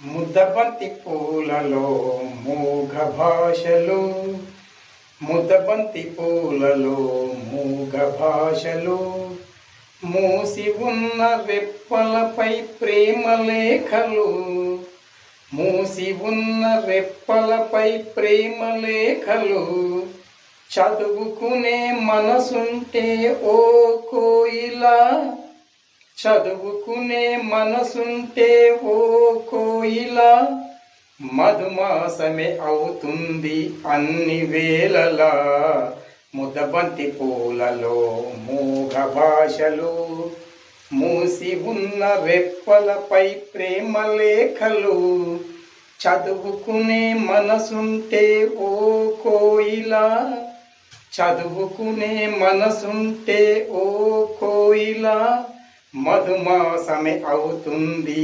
ముద్దబంతి పూలలో మూగ భాషలు, ముద్దబంతి పూలలో మూగ భాషలు, మూసి ఉన్న రెప్పలపై ప్రేమ లేఖలు, మూసి ఉన్న రెప్పలపై ప్రేమ లేఖలు, చదువుకునే మనసుంటే ఓ కోయిలా, చదువుకునే మనసుంటే ఓ కోయిలా, మధుమాసమే అవుతుంది అన్ని వేళలా. ముద్దబంతి పూలలో మూగ భాషలు, మూసి ఉన్న రెప్పలపై ప్రేమ లేఖలు, చదువుకునే మనసుంటే ఓ కోయిలా, చదువుకునే మనసుంటే ఓ కోయిలా, మధుమాసమే అవుతుంది